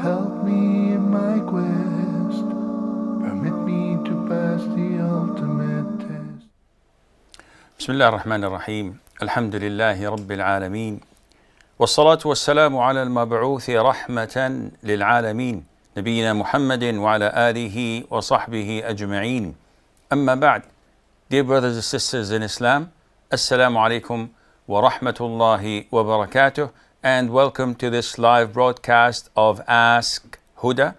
Help me in my quest. Permit me to pass the ultimate test. بسم الله الرحمن الرحيم. الحمد لله رب العالمين، والصلاة والسلام على المبعوث رحمة للعالمين نبينا محمد وعلى آله وصحبه أجمعين. أما بعد, dear brothers and sisters in Islam, Assalamu alaikum wa rahmatullahi wa barakatuh, and welcome to this live broadcast of Ask Huda,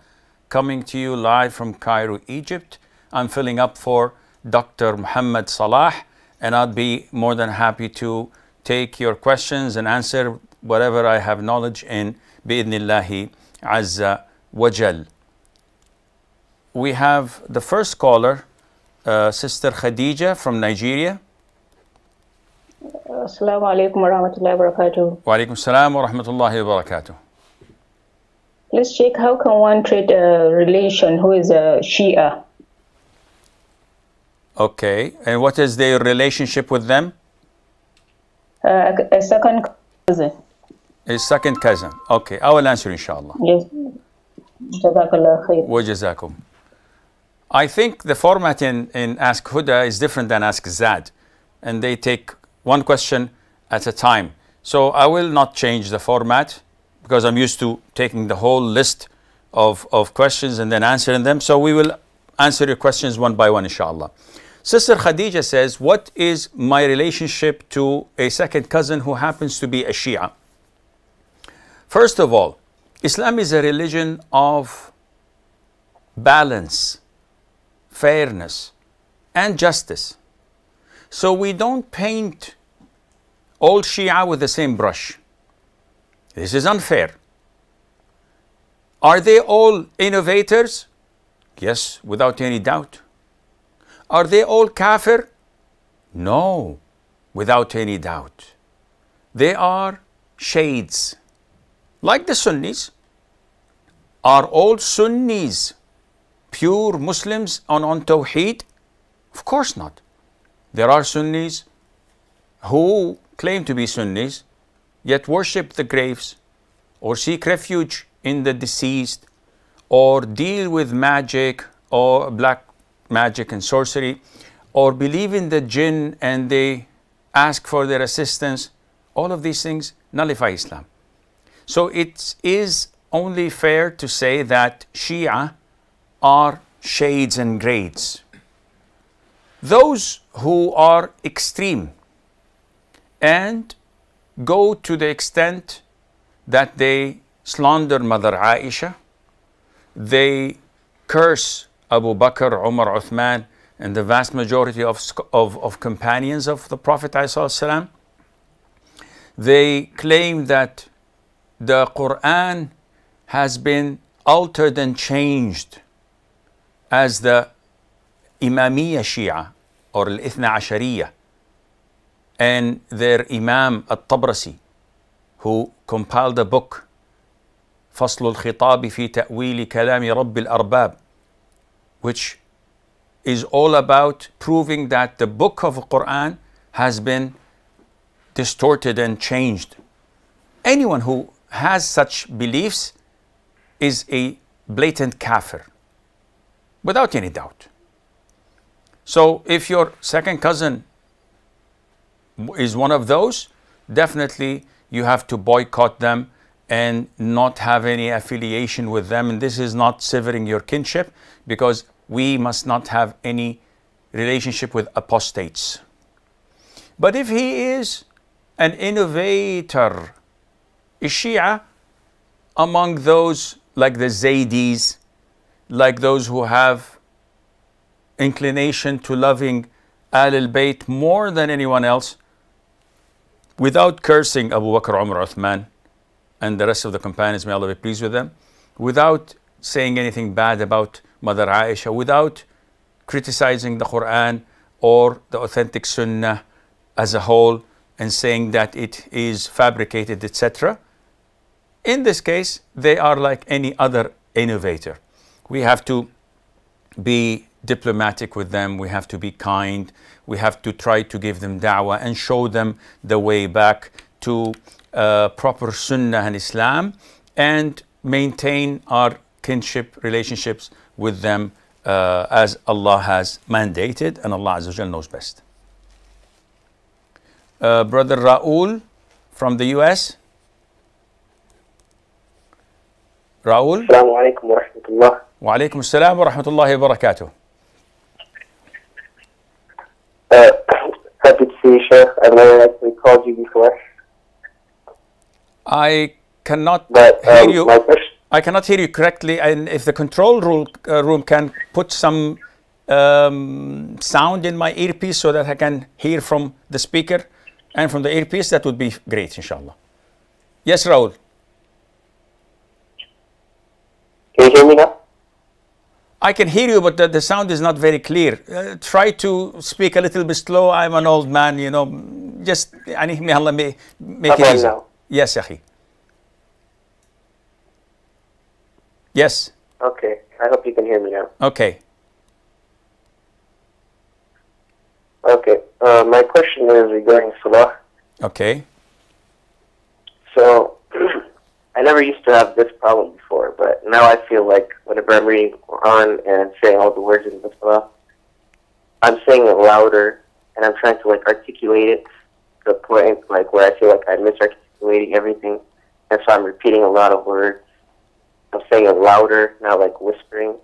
coming to you live from Cairo, Egypt. I'm filling up for Dr. Muhammad Salah, and I'd be more than happy to take your questions and answer whatever I have knowledge in, bi'idhnillahi azza wa jal. We have the first caller, Sister Khadija from Nigeria. Assalamu alaikum wa rahmatullahi wa barakatuh. Wa alaikum salam wa rahmatullahi wa barakatuh. Please, Sheikh, how can one treat a relation who is a Shia? Okay, and what is their relationship with them? A second cousin. A second cousin. Okay, I will answer inshallah. Yes. Jazakallah khair. Wa jazakum. I think the format in Ask Huda is different than Ask Zad, and they take one question at a time. So I will not change the format because I'm used to taking the whole list of questions and then answering them. So we will answer your questions one by one, inshallah. Sister Khadija says, what is my relationship to a second cousin who happens to be a Shia? First of all, Islam is a religion of balance, fairness, and justice. So we don't paint all Shia with the same brush. This is unfair. Are they all innovators? Yes, without any doubt. Are they all kafir? No, without any doubt. They are shades. Like the Sunnis. Are all Sunnis pure Muslims on Tawheed? Of course not. There are Sunnis who claim to be Sunnis, yet worship the graves, or seek refuge in the deceased, or deal with magic or black magic and sorcery, or believe in the jinn and they ask for their assistance. All of these things nullify Islam. So it is only fair to say that Shia are shades and grades. Those who are extreme and go to the extent that they slander Mother Aisha, they curse Abu Bakr, Umar, Uthman, and the vast majority of companions of the Prophet ﷺ. They claim that the Quran has been altered and changed, as the Imamiyya Shia or Al-Ithna Ashariyya, and their Imam At-Tabrasi, who compiled a book, فصل الخطاب في تأويل كلام رب الأرباب, which is all about proving that the book of the Quran has been distorted and changed. Anyone who has such beliefs is a blatant kafir, without any doubt. So if your second cousin is one of those, definitely you have to boycott them and not have any affiliation with them. And this is not severing your kinship, because we must not have any relationship with apostates. But if he is an innovator, is Shia among those like the Zaydis, like those who have inclination to loving Ahlul Bayt more than anyone else, without cursing Abu Bakr, Umar, Uthman, and the rest of the companions, may Allah be pleased with them, without saying anything bad about Mother Aisha, without criticizing the Quran or the authentic Sunnah as a whole and saying that it is fabricated, etc. In this case, they are like any other innovator. We have to be diplomatic with them. We have to be kind. We have to try to give them da'wah and show them the way back to proper Sunnah and Islam. And maintain our kinship relationships with them as Allah has mandated, and Allah Azza wa Jal knows best. Brother Raul from the US. Raul. Assalamu alaikum wa rahmatullah. Wa alaikum assalam wa rahmatullahi wa barakatuh. Happy to see you, Sheikh. I've never actually called you before. I cannot But hear you. my question, I cannot hear you correctly, and if the control room can put some sound in my earpiece so that I can hear from the speaker and from the earpiece, that would be great, inshallah. Yes, Raul. can you hear me now? I can hear you, but the sound is not very clear. Try to speak a little bit slow. I'm an old man, you know. Just, may Allah make it about easy. now? Yes, Akhi. Yes. Okay, I hope you can hear me now. Okay. Okay, my question is regarding Salah. Okay. So, I never used to have this problem before, but now I feel like whenever I'm reading the Quran and saying all the words in the Salah, I'm saying it louder, and I'm trying to like articulate it to the point like where I feel like I'm misarticulating everything, and so I'm repeating a lot of words. I'm saying it louder, not like whispering.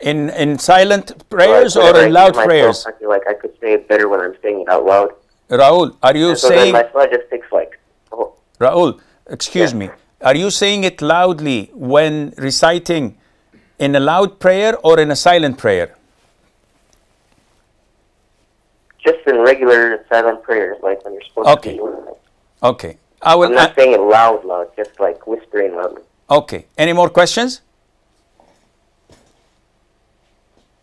In silent prayers Like, or whenever in I loud hear myself, prayers? I feel like I could say it better when I'm saying it out loud. Raul, are you And so saying... then my Salah just takes like, oh, Raul, excuse Yeah. me. Are you saying it loudly when reciting in a loud prayer or in a silent prayer? just in regular silent prayers, like when you're supposed Okay. to be doing it. Okay. I will... I'm not saying it loud, just like whispering loudly. Okay. Any more questions?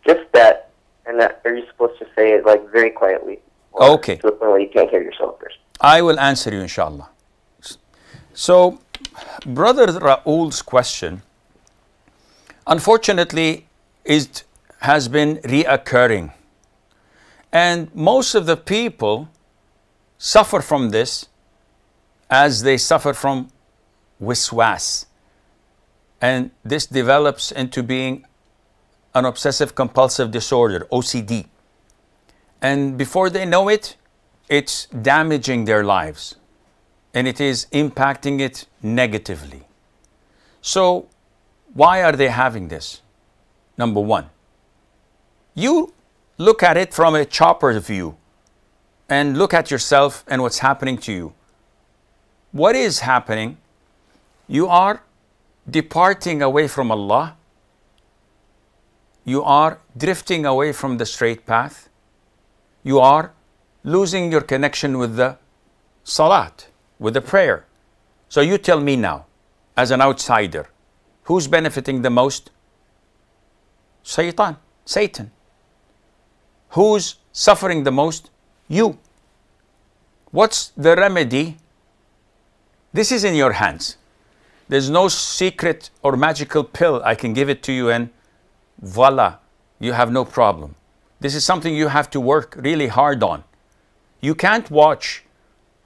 Just that, and that are you supposed to say it like very quietly? Or Okay. to the point where you can't hear yourself first. I will answer you, inshallah. So, Brother Raul's question, unfortunately, has been reoccurring. And most of the people suffer from this as they suffer from wiswas. And this develops into being an obsessive compulsive disorder, OCD. And before they know it, it's damaging their lives. And it is impacting it negatively. So, why are they having this? Number one, you look at it from a chopper's view and look at yourself and what's happening to you. What is happening? You are departing away from Allah. You are drifting away from the straight path. You are losing your connection with the salat, with the prayer. So you tell me now, as an outsider, who's benefiting the most? Satan. Who's suffering the most? You. What's the remedy? This is in your hands. There's no secret or magical pill. I can give it to you and voila, you have no problem. This is something you have to work really hard on. You can't watch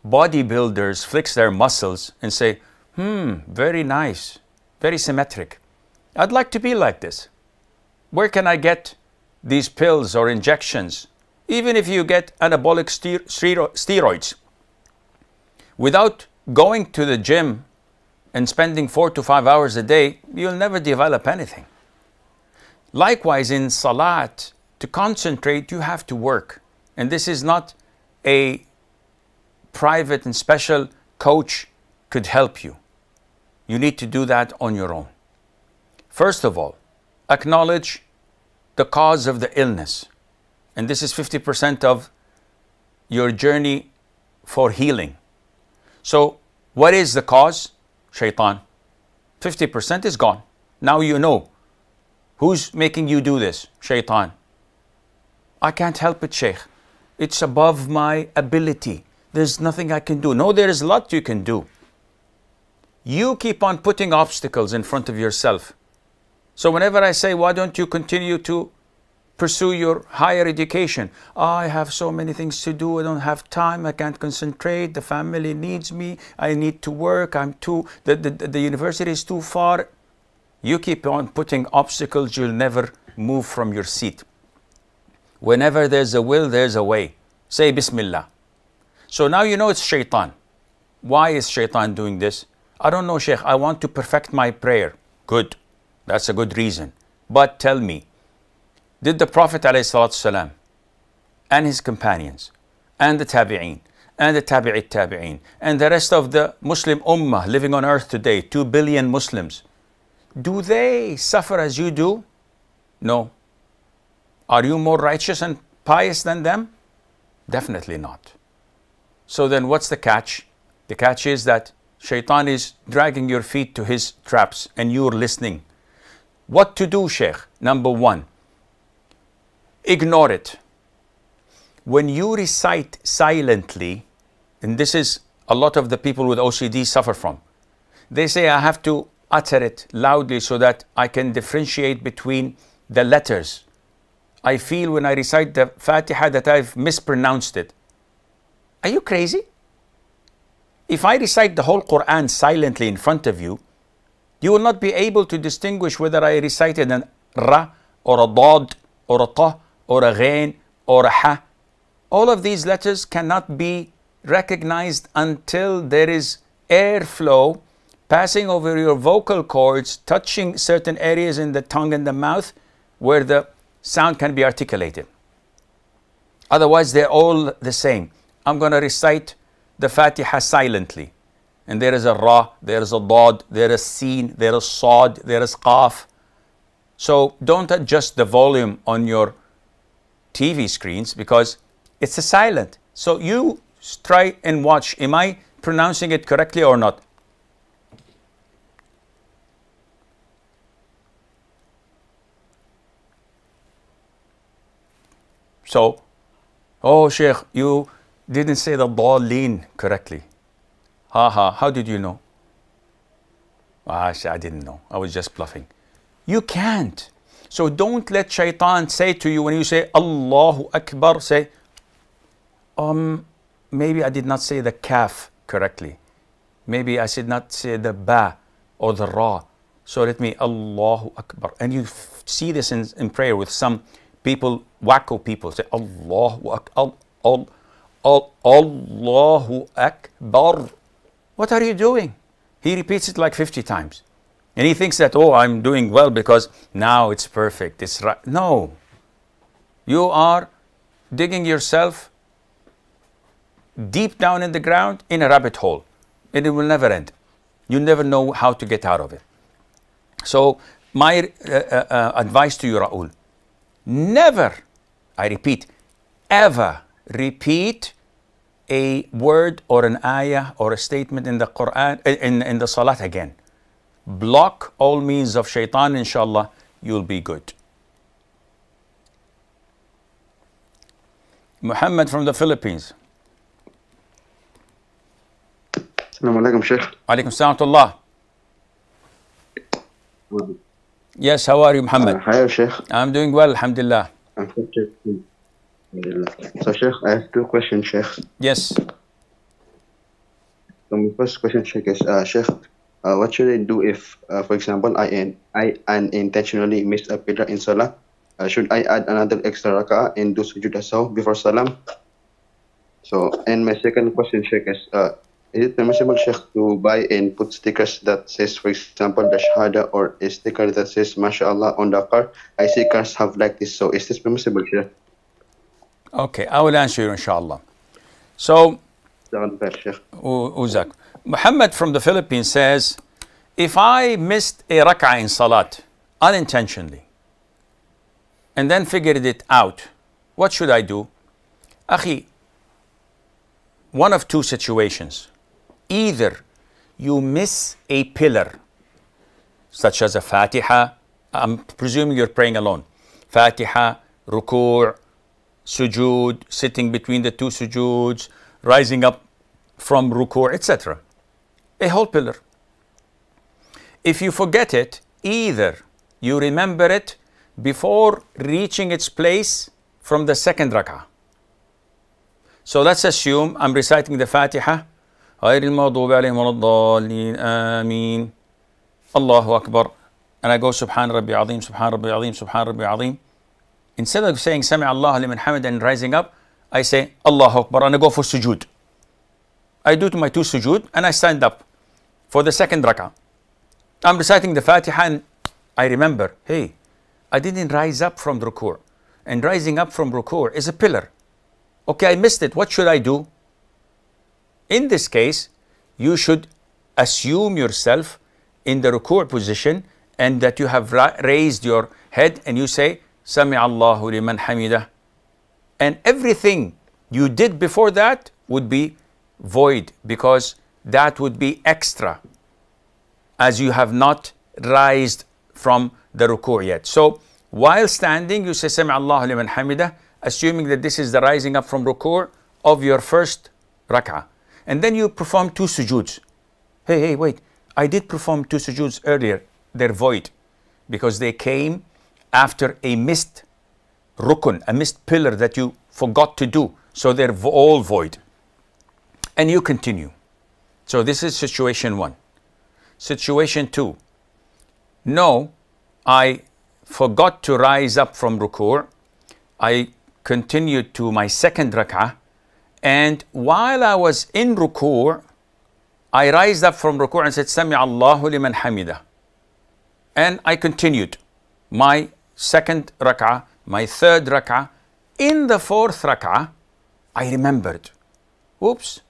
bodybuilders flex their muscles and say, very nice, very symmetric. I'd like to be like this. Where can I get these pills or injections? Even if you get anabolic steroids, without going to the gym and spending 4 to 5 hours a day, you'll never develop anything. Likewise, in salat, to concentrate, you have to work. And this is not a private and special coach could help you. You need to do that on your own. First of all, acknowledge the cause of the illness. And this is 50% of your journey for healing. So, what is the cause? Shaitan. 50% is gone. Now you know. Who's making you do this? Shaitan. I can't help it, Sheikh. It's above my ability. There's nothing I can do. No, there is a lot you can do. You keep on putting obstacles in front of yourself. So whenever I say, why don't you continue to pursue your higher education? I have so many things to do. I don't have time. I can't concentrate. The family needs me. I need to work. The university is too far. You keep on putting obstacles, you'll never move from your seat. Whenever there's a will, there's a way. Say Bismillah. So now you know it's shaitan. Why is shaitan doing this? I don't know, Sheikh. I want to perfect my prayer. Good. That's a good reason. But tell me, did the Prophet ﷺ and his companions and the tabi'een and the tabi'it tabi'een and the rest of the Muslim ummah living on earth today, 2 billion Muslims, do they suffer as you do? No. Are you more righteous and pious than them? Definitely not. So then what's the catch? The catch is that shaitan is dragging your feet to his traps and you're listening. What to do, Sheikh? Number one, ignore it. When you recite silently, and this is a lot of the people with OCD suffer from, they say I have to utter it loudly so that I can differentiate between the letters. I feel when I recite the Fatiha that I've mispronounced it. Are you crazy? If I recite the whole Quran silently in front of you, you will not be able to distinguish whether I recited an ra or a dad or a ta or a ghain or a ha. All of these letters cannot be recognized until there is airflow passing over your vocal cords, touching certain areas in the tongue and the mouth where the sound can be articulated. Otherwise, they're all the same. I'm going to recite the Fatiha silently. And there is a ra, there is a dad, there is sin, there is sad, there is qaf. So don't adjust the volume on your TV screens because it's a silent. So you try and watch. Am I pronouncing it correctly or not? So, oh Sheikh, you didn't say the dallin correctly. How did you know? I didn't know. I was just bluffing. You can't. So don't let shaitan say to you when you say Allahu Akbar, say, maybe I did not say the kaf correctly. Maybe I should not say the ba or the ra. So let me Allahu Akbar. And you see this in prayer with some people, wacko people, say Allahu Akbar. Allahu Akbar. What are you doing? He repeats it like 50 times. And he thinks that, oh, I'm doing well because now it's perfect. It's right. No. You are digging yourself deep down in the ground in a rabbit hole. And it will never end. You never know how to get out of it. So my advice to you, Raul, never, I repeat, ever repeat a word or an ayah or a statement in the Quran, in the Salat again. Block all means of shaitan, inshallah, you'll be good. Muhammad from the Philippines. Assalamu alaikum, Sheikh. Alaikum salam wa Yes, how are you, Muhammad? Hi, Sheikh. I'm doing well, alhamdulillah. So, Sheikh, I have two questions, Sheikh. Yes. So, my first question, Sheikh, is, Sheikh, what should I do if, for example, I unintentionally missed a pillar in Salah? Should I add another extra rak'ah and do sujood as-sahw before salam? So, and my second question, Sheikh, is it permissible, Sheikh, to buy and put stickers that says, for example, the Shahada or a sticker that says MashaAllah on the car? I see cars have like this, so is this permissible, Sheikh? Okay, I will answer you, inshallah. So, Uzak. Muhammad from the Philippines says, if I missed a rak'ah in Salat unintentionally and then figured it out, what should I do? Akhi, one of two situations. Either you miss a pillar, such as a Fatiha, I'm presuming you're praying alone, Fatiha, ruku', sujood, sitting between the two sujoods, rising up from ruku', etc. A whole pillar. If you forget it, either you remember it before reaching its place from the second rak'ah. So let's assume I'm reciting the Fatiha. غير المغضوب عليهم ولا الضالين آمين. Allahu Akbar. and I go Subhan Rabbi Azim, Subhan Rabbi Azim, Subhan Rabbi Azim. Instead of saying Sami Allah liman hamid and rising up, I say Allahu Akbar and I go for sujood. I do to my 2 sujood and I stand up for the second rak'ah. I'm reciting the Fatiha and I remember, hey, I didn't rise up from ruku'. And rising up from ruku' is a pillar. Okay, I missed it. What should I do? In this case, you should assume yourself in the ruku' position and that you have raised your head and you say, Sami Allahu liman hamidah. And everything you did before that would be void because that would be extra as you have not raised from the ruku' yet. So while standing, you say Sami Allahu liman hamidah, assuming that this is the rising up from ruku' of your first rak'ah. And then you perform 2 sujoods. Hey, wait, I did perform 2 sujoods earlier. They're void because they came after a missed rukun, a missed pillar that you forgot to do. So they're all void. And you continue. So this is situation 1. Situation 2. No, I forgot to rise up from ruku'. I continued to my second rak'ah. And while I was in ruku', I raised up from ruku' and said, Sami Allahu liman hamidah. And I continued my second rak'ah, my third rak'ah. In the fourth rak'ah, I remembered, oops,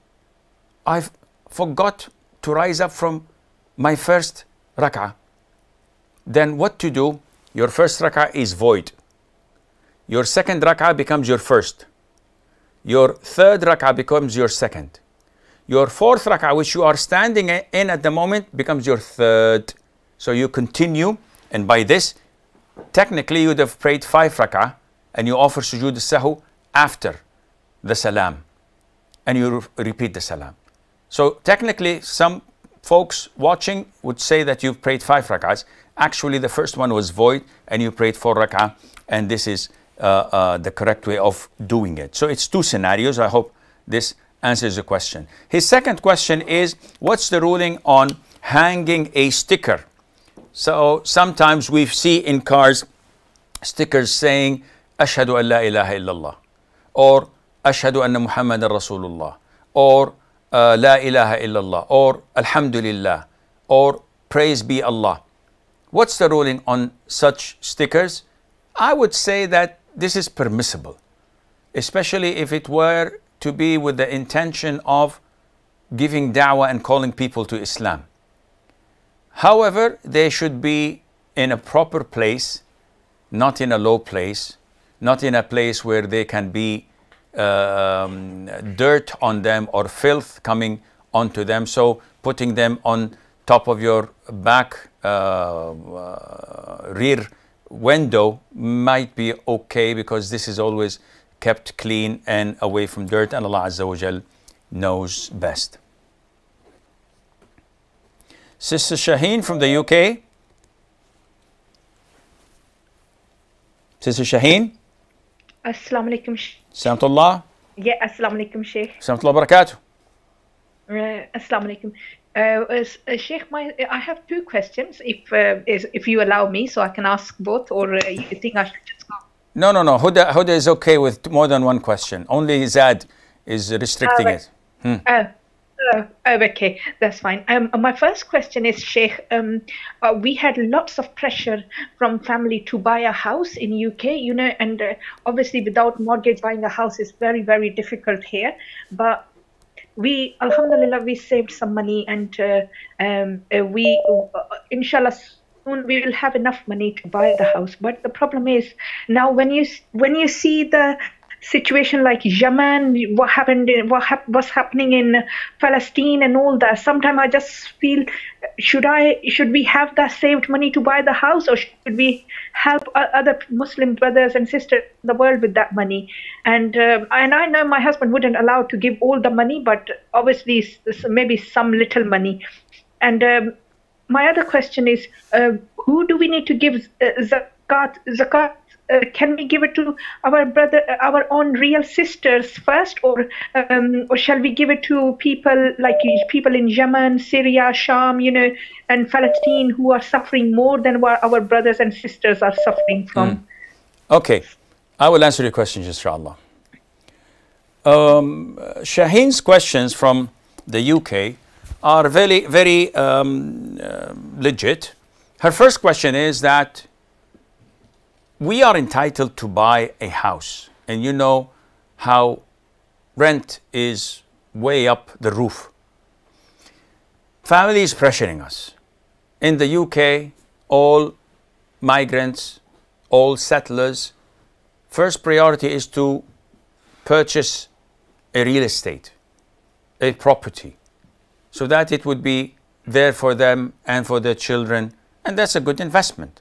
I forgot to rise up from my first rak'ah. Then what to do? Your first rak'ah is void. Your second rak'ah becomes your first. Your third rak'ah becomes your second. Your fourth rak'ah, which you are standing in at the moment, becomes your third. So you continue, and by this, technically you would have prayed 5 rak'ah, and you offer sujood al-sahu after the salam, and you repeat the salam. So technically, some folks watching would say that you've prayed 5 rak'ahs. Actually, the first one was void, and you prayed 4 rak'ah, and this is the correct way of doing it. So it's 2 scenarios. I hope this answers the question. His second question is, what's the ruling on hanging a sticker? So sometimes we see in cars stickers saying, Ashhadu an la ilaha illallah, or Ashhadu anna Muhammadan Rasulullah, or La ilaha illallah, or Alhamdulillah, or Praise be Allah. What's the ruling on such stickers? I would say that this is permissible, especially if it were to be with the intention of giving da'wah and calling people to Islam. However, they should be in a proper place, not in a low place, not in a place where they can be dirt on them or filth coming onto them. So putting them on top of your back rear window might be okay, because this is always kept clean and away from dirt, and Allah Azza wa Jal knows best. Sister Shaheen from the UK. Sister Shaheen. Assalamu alaikum. Salamullah. Yeah, assalamu alaikum, Sheikh. Salamullah barakatuh. Assalamu alaikum. Sheikh, I have 2 questions, if you allow me, so I can ask both, or you think I should just go? No. Huda is okay with more than 1 question. Only Zad is restricting it. Okay, that's fine. My first question is, Sheikh, we had lots of pressure from family to buy a house in UK, you know, and obviously without mortgage buying a house is very, very difficult here. But we, alhamdulillah, we saved some money, and we, inshallah, soon we will have enough money to buy the house. But the problem is now when you see the situation like Yemen, what's happening in Palestine and all that, sometimes I just feel, should we have that saved money to buy the house, or should we help other Muslim brothers and sisters in the world with that money? And I know my husband wouldn't allow to give all the money, but obviously maybe some little money. And my other question is, who do we need to give zakat, can we give it to our own real sisters first, or shall we give it to people like people in Yemen, Syria, Sham, and Palestine who are suffering more than what our brothers and sisters are suffering from? Okay, I will answer your questions, inshallah. Shaheen's questions from the UK are very, very legit. Her first question is that we are entitled to buy a house, and you know how rent is way up the roof. Family is pressuring us. In the UK, all migrants, all settlers, first priority is to purchase a real estate, a property, so that it would be there for them and for their children, and that's a good investment.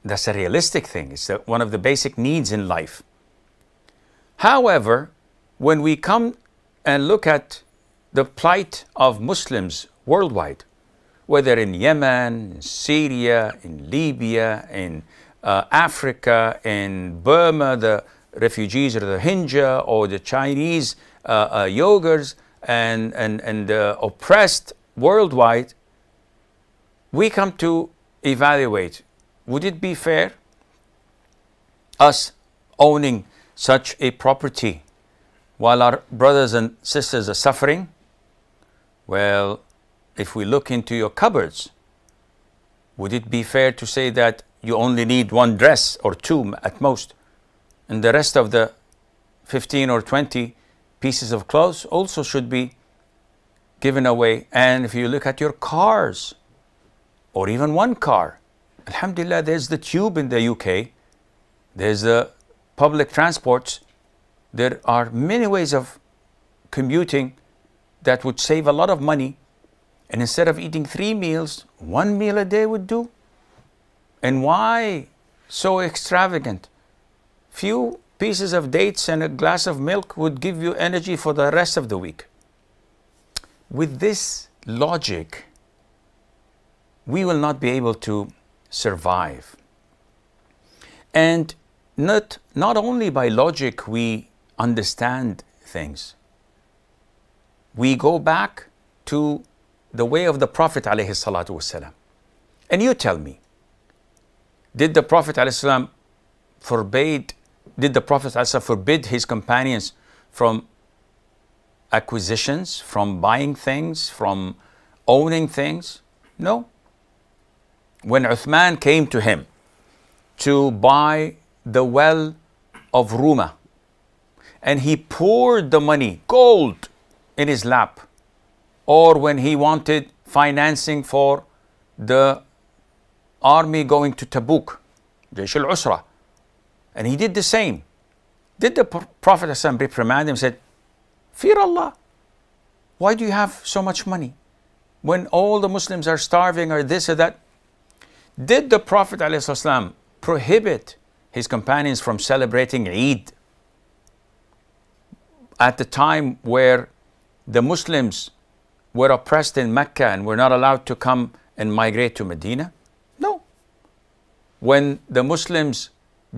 That's a realistic thing. It's one of the basic needs in life. However, when we come and look at the plight of Muslims worldwide, whether in Yemen, in Syria, in Libya, in Africa, in Burma, the refugees or the Rohingya or the Chinese Uyghurs and the oppressed worldwide, we come to evaluate, would it be fair us owning such a property while our brothers and sisters are suffering? Well, if we look into your cupboards, would it be fair to say that you only need one dress or two at most, and the rest of the 15 or 20 pieces of clothes also should be given away? And if you look at your cars, or even one car, alhamdulillah, there's the tube in the UK, there's the public transports, there are many ways of commuting that would save a lot of money, and instead of eating 3 meals, 1 meal a day would do. And why so extravagant? Few pieces of dates and a glass of milk would give you energy for the rest of the week. With this logic, we will not be able to survive. And not only by logic we understand things. We go back to the way of the Prophet ﷺ. And you tell me, did the Prophet ﷺ forbid his companions from acquisitions, from buying things, from owning things? No. When Uthman came to him to buy the well of Ruma, and he poured the money, gold, in his lap, or when he wanted financing for the army going to Tabuk, Jaysh al-Usra, and he did the same. Did the Prophet ﷺ reprimand him and said, fear Allah, why do you have so much money when all the Muslims are starving or this or that? Did the Prophet ﷺ prohibit his companions from celebrating Eid at the time where the Muslims were oppressed in Mecca and were not allowed to come and migrate to Medina? No. When the Muslims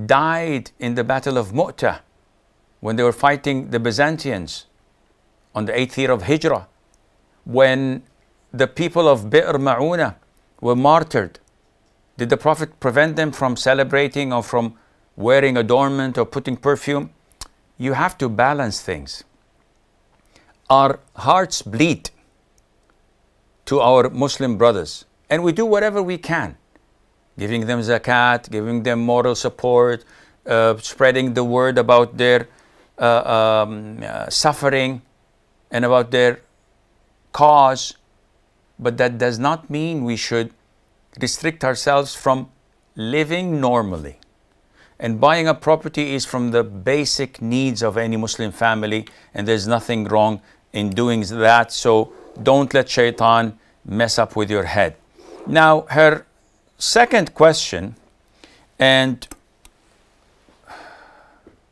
died in the Battle of Mu'tah, when they were fighting the Byzantines on the 8th year of Hijrah, when the people of Bi'r Ma'una were martyred, did the Prophet prevent them from celebrating or from wearing adornment or putting perfume? You have to balance things. Our hearts bleed to our Muslim brothers, and we do whatever we can, giving them zakat, giving them moral support, spreading the word about their suffering and about their cause. But that does not mean we should restrict ourselves from living normally. And buying a property is from the basic needs of any Muslim family, and there's nothing wrong in doing that. So don't let shaitan mess up with your head. Now, her second question, and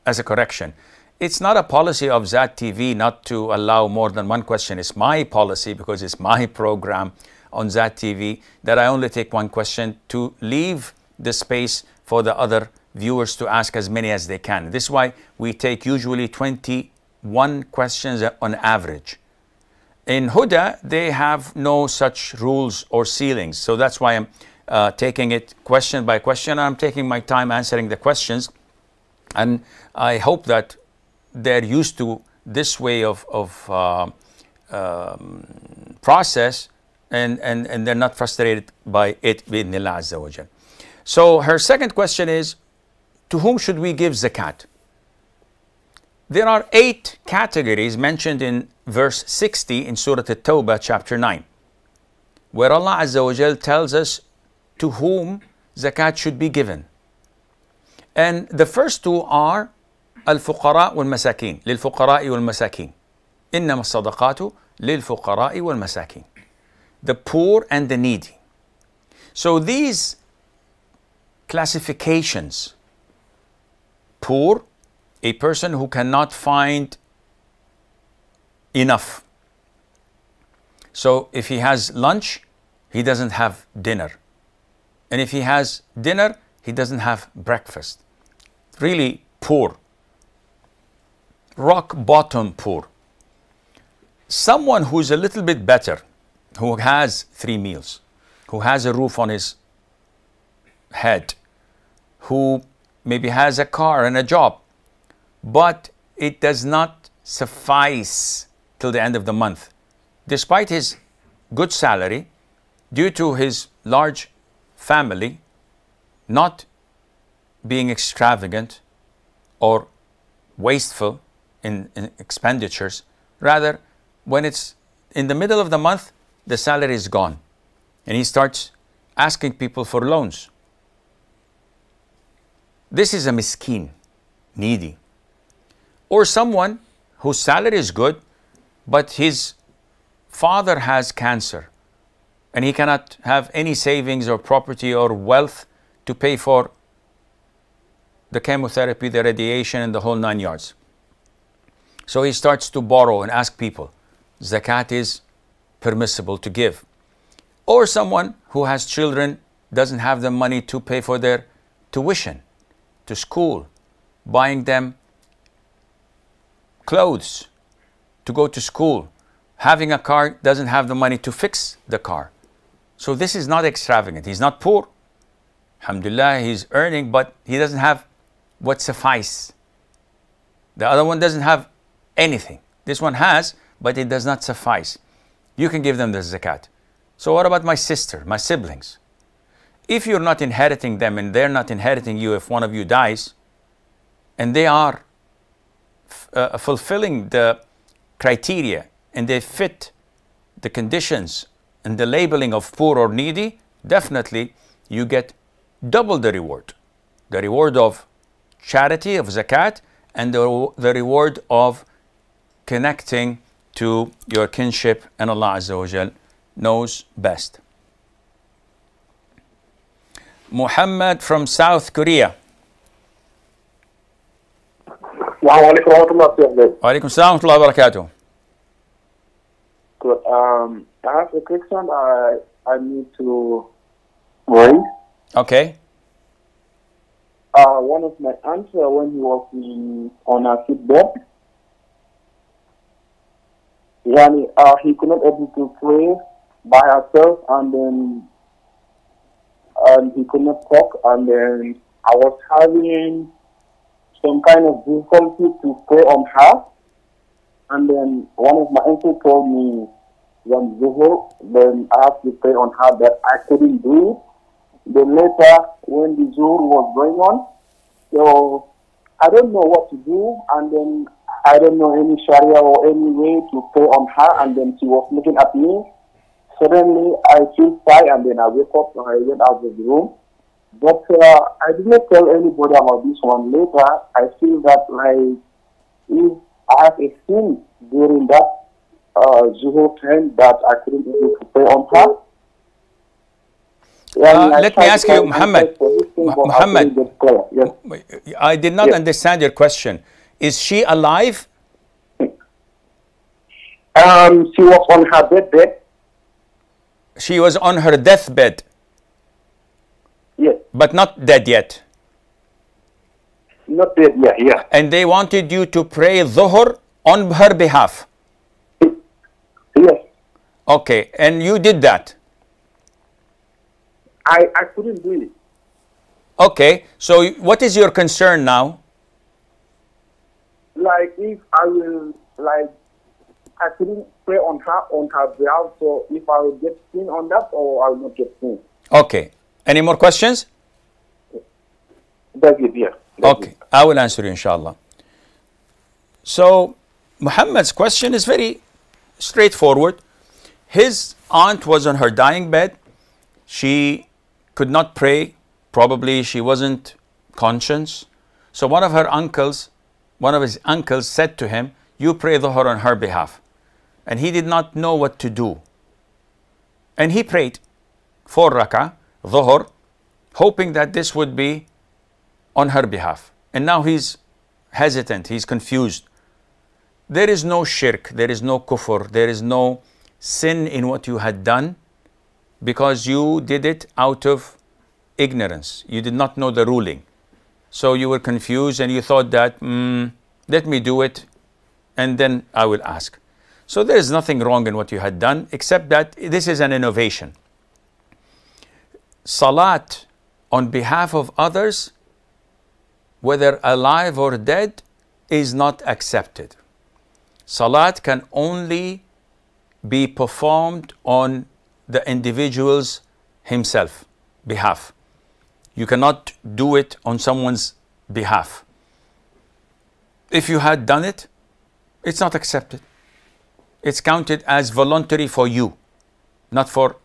as a correction, it's not a policy of Zat TV not to allow more than one question. It's my policy, because it's my program on Zat TV, that I only take one question, to leave the space for the other viewers to ask as many as they can. This is why we take usually 21 questions on average. In Huda, they have no such rules or ceilings. So that's why I'm taking it question by question. I'm taking my time answering the questions. And I hope that they're used to this way of process and they're not frustrated by it, bi'idhnillah azza wa jal. So her second question is, to whom should we give zakat? There are 8 categories mentioned in verse 60 in Surah At-Tawbah chapter 9, where Allah azza wa jal tells us to whom zakat should be given. And the first 2 are al-fuqara wal-masakin, lil-fuqara'i wal-masakin. إنما الصدقات للفقراء والمساكين, the poor and the needy. So these classifications, poor, a person who cannot find enough. So if he has lunch, he doesn't have dinner. And if he has dinner, he doesn't have breakfast. Really poor. Rock bottom poor. Someone who's a little bit better, who has 3 meals, who has a roof on his head, who maybe has a car and a job, but it does not suffice till the end of the month. Despite his good salary, due to his large family not being extravagant or wasteful in expenditures, rather, when it's in the middle of the month, the salary is gone. And he starts asking people for loans. This is a miskin, needy. Or someone whose salary is good, but his father has cancer. And he cannot have any savings or property or wealth to pay for the chemotherapy, the radiation, and the whole 9 yards. So he starts to borrow and ask people. Zakat is permissible to give. Or someone who has children, doesn't have the money to pay for their tuition to school, buying them clothes to go to school, having a car, doesn't have the money to fix the car. So this is not extravagant. He's not poor. Alhamdulillah, he's earning, but he doesn't have what suffice. The other one doesn't have anything. This one has, but it does not suffice. You can give them the zakat. So what about my sister, my siblings? If you're not inheriting them and they're not inheriting you if one of you dies, and they are fulfilling the criteria and they fit the conditions and the labeling of poor or needy, definitely you get double the reward. The reward of charity, of zakat, and the reward of connecting to your kinship, and Allah Azza wa Jal knows best. Muhammad from South Korea. Wa alaikum warahmatullahi Walaikum salam wa rahmatullahi wa barakatuh. Good. I have a question I need to raise. Okay. One of my aunts, when he was on a sick bed, he could not able to pray by herself, and then he could not talk, and then I was having some kind of difficulty to pray on her, and then one of my uncles told me when Zuhur, then I have to pray on her, that I couldn't do it. Then later, when the Zuhur was going on, so I don't know what to do, and then I don't know any Sharia or any way to pray on her, and then she was looking at me. Suddenly, I feel tired, and then I wake up and I went out of the room. But I did not tell anybody about this one. Later, I feel that like if I have a sin during that Zuhur time that I couldn't be able to pray on her. Let me ask you, Muhammad. Yes. I did not understand your question. Is she alive? She was on her deathbed. She was on her deathbed. Yes. But not dead yet. Not dead. Yeah. Yeah. And they wanted you to pray Dhuhr on her behalf. Yes. Okay, and you did that. I couldn't do it. Okay, so what is your concern now? Like if I will, like I couldn't pray on her behalf. So if I will get sin on that, or I will not get sin. Okay, any more questions? That's it. Yeah. That's Okay, it. I will answer you inshallah. So Muhammad's question is very straightforward. His aunt was on her dying bed. She could not pray. Probably she wasn't conscious. So one of his uncles said to him, you pray Dhuhr on her behalf. And he did not know what to do. And he prayed 4 rak'ah, Dhuhr, hoping that this would be on her behalf. And now he's hesitant, he's confused. There is no shirk, there is no kufr, there is no sin in what you had done, because you did it out of ignorance. You did not know the ruling. So you were confused and you thought that, let me do it and then I will ask. So there is nothing wrong in what you had done, except that this is an innovation. Salat on behalf of others, whether alive or dead, is not accepted. Salat can only be performed on the individual's himself behalf. You cannot do it on someone's behalf. If you had done it, it's not accepted. It's counted as voluntary for you, not for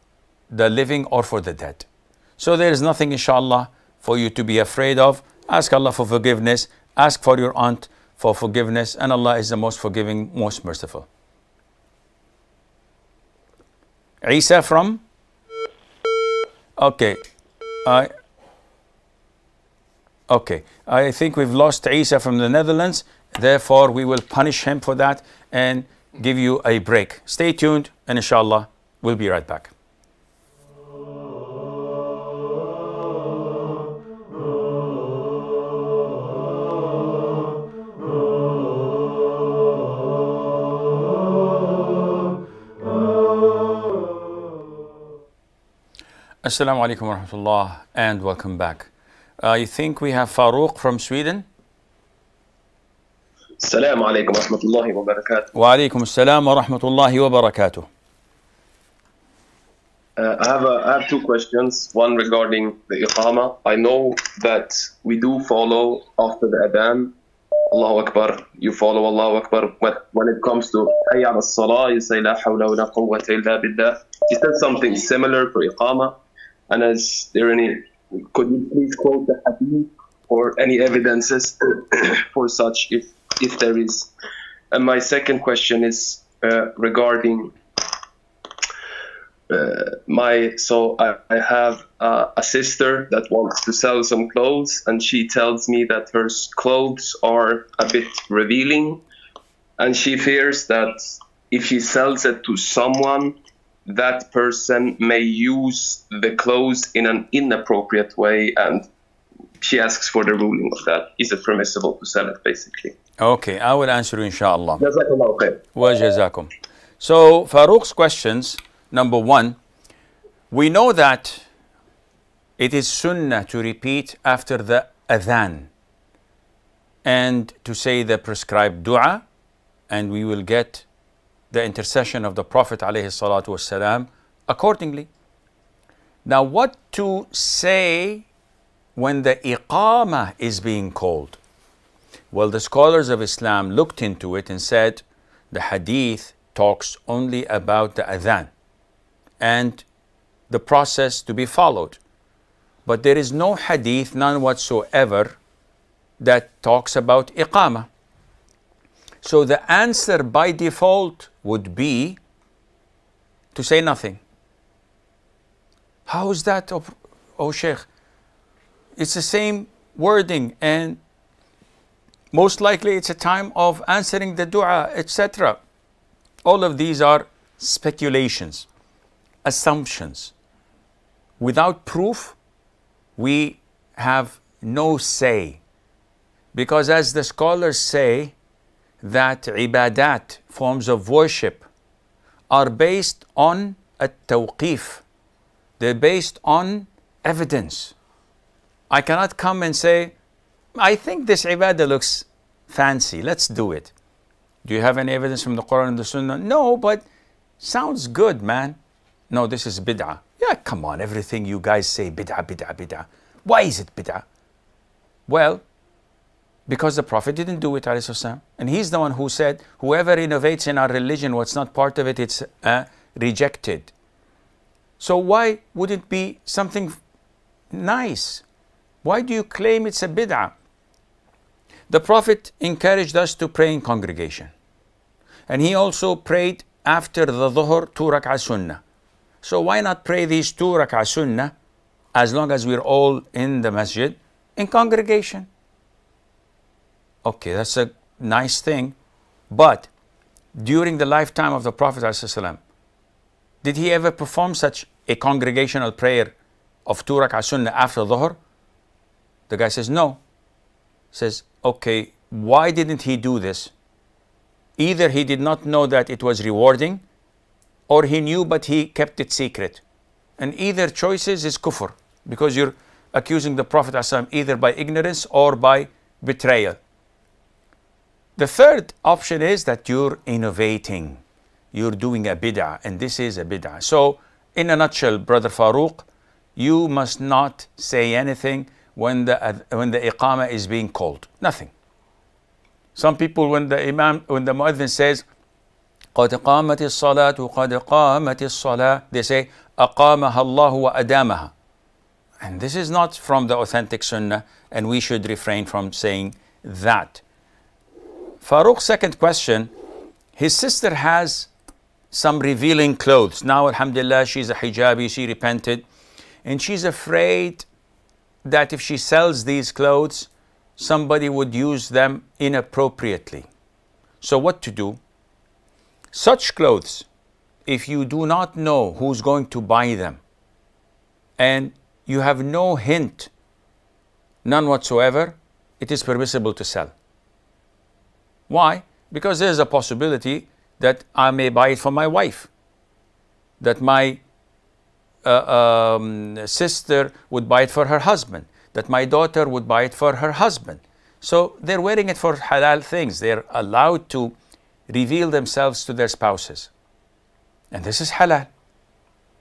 the living or for the dead. So there is nothing, inshallah, for you to be afraid of. Ask Allah for forgiveness. Ask for your aunt for forgiveness. And Allah is the most forgiving, most merciful. Isa from? Okay. I think we've lost Isa from the Netherlands. Therefore, we will punish him for that and give you a break. Stay tuned and inshallah, we'll be right back. Assalamu alaikum wa rahmatullah and welcome back. I think we have Farouk from Sweden. Assalamu alaikum wa rahmatullahi wa barakatuh. Wa alaikum assalam wa rahmatullahi wa barakatuh. I have two questions. One regarding the Iqama. I know that we do follow after the Adhan, Allahu Akbar. You follow Allahu Akbar. But when it comes to Hayya ala Salah, you say La hawla wa la quwwata illa billah. Is that something similar for Iqama? And is there any, could you please quote the hadith or any evidences for such if there is? And my second question is regarding I have a sister that wants to sell some clothes, and she tells me that her clothes are a bit revealing, and she fears that if she sells it to someone, that person may use the clothes in an inappropriate way, and she asks for the ruling of that. Is it permissible to sell it, basically? Okay, I will answer you inshallah. Jazakallahu khair. Wa jazakum. So Farouk's questions, number one, we know that it is sunnah to repeat after the adhan and to say the prescribed dua, and we will get the intercession of the Prophet ﷺ accordingly. Now, what to say when the iqamah is being called? Well, the scholars of Islam looked into it and said the hadith talks only about the adhan and the process to be followed. But there is no hadith, none whatsoever, that talks about iqamah. So the answer by default would be to say nothing. How is that, oh Sheikh? It's the same wording, and most likely it's a time of answering the dua, etc. All of these are speculations, assumptions, without proof, we have no say. Because as the scholars say, that ibadat, forms of worship, are based on at-tawqif. They're based on evidence. I cannot come and say, I think this ibadah looks fancy, let's do it. Do you have any evidence from the Quran and the Sunnah? No, but sounds good, man. No, this is bid'ah. Yeah, come on, everything you guys say, bid'ah, bid'ah, bid'ah. Why is it bid'ah? Well, because the Prophet didn't do it, and he's the one who said, whoever innovates in our religion, what's not part of it, it's rejected. So why would it be something nice? Why do you claim it's a bid'ah? The Prophet encouraged us to pray in congregation. And he also prayed after the dhuhr 2 rak'ah sunnah. So why not pray these 2 rak'ah sunnah as long as we're all in the masjid in congregation? Okay, that's a nice thing. But during the lifetime of the Prophet ﷺ, did he ever perform such a congregational prayer of 2 rak'ah sunnah after dhuhr? The guy says no. Says, okay, why didn't he do this? Either he did not know that it was rewarding, or he knew but he kept it secret. And either choices is kufr, because you're accusing the Prophet ﷺ either by ignorance or by betrayal. The third option is that you're innovating. You're doing a bid'ah, and this is a bid'ah. So, in a nutshell, Brother Farooq, you must not say anything when the iqamah is being called. Nothing. Some people, when the muadhin says, قَدْ قَامَتِ الصَّلَاةُ قَدْ قَامَتِ الصَّلَاةُ, they say, أَقَامَهَا اللَّهُ وَأَدَامَهَا. And this is not from the authentic sunnah, and we should refrain from saying that. Farooq's second question, his sister has some revealing clothes. Now, alhamdulillah, she's a hijabi, she repented, and she's afraid that if she sells these clothes, somebody would use them inappropriately. So what to do? Such clothes, if you do not know who's going to buy them, and you have no hint, none whatsoever, it is permissible to sell. Why? Because there's a possibility that I may buy it for my wife, that my sister would buy it for her husband, that my daughter would buy it for her husband. So they're wearing it for halal things. They're allowed to reveal themselves to their spouses. And this is halal.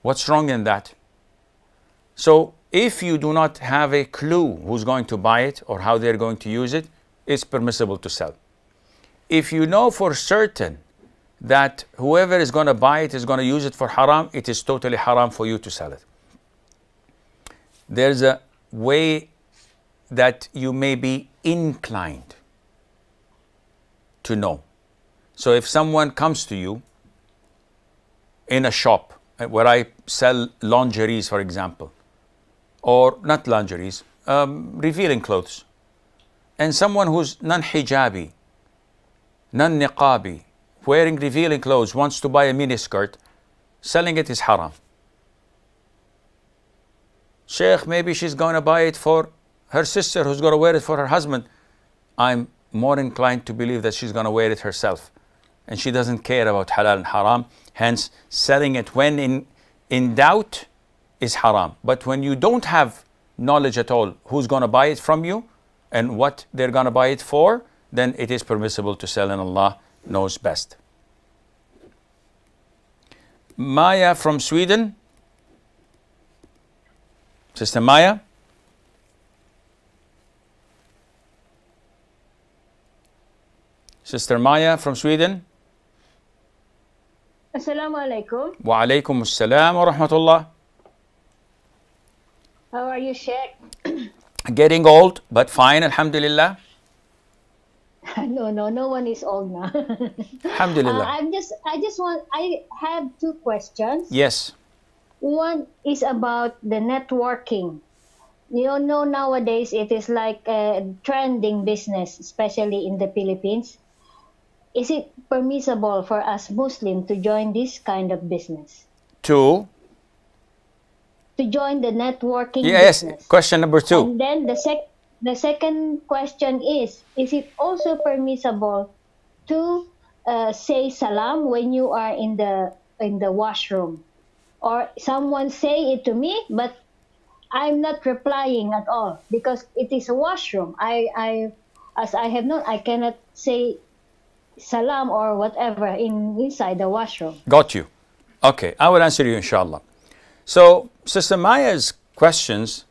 What's wrong in that? So if you do not have a clue who's going to buy it or how they're going to use it, it's permissible to sell. If you know for certain that whoever is going to buy it is going to use it for haram, it is totally haram for you to sell it. There's a way that you may be inclined to know. So if someone comes to you in a shop where I sell lingeries, for example, or not lingeries, revealing clothes, and someone who's non-hijabi, non-niqabi, wearing revealing clothes, wants to buy a miniskirt, selling it is haram. Sheikh, maybe she's going to buy it for her sister who's going to wear it for her husband. I'm more inclined to believe that she's going to wear it herself. And she doesn't care about halal and haram. Hence, selling it when in doubt is haram. But when you don't have knowledge at all who's going to buy it from you and what they're going to buy it for, then it is permissible to sell, and Allah knows best. Maya from Sweden. Sister Maya. Sister Maya from Sweden. Assalamu alaikum. Wa alaikum assalam wa rahmatullah. How are you, Sheikh? Getting old, but fine, alhamdulillah. No one is old now. Alhamdulillah. I have two questions. Yes. One is about the networking. You know, nowadays it is like a trending business, especially in the Philippines. Is it permissible for us Muslims to join this kind of business? To to join the networking Yes. business. Question number 2. And then the second question is it also permissible to say salam when you are in the washroom, or someone say it to me, but I'm not replying at all because it is a washroom. As I have known, I cannot say salam or whatever inside the washroom. Got you. Okay, I will answer you inshallah. So Sister Maya's questions,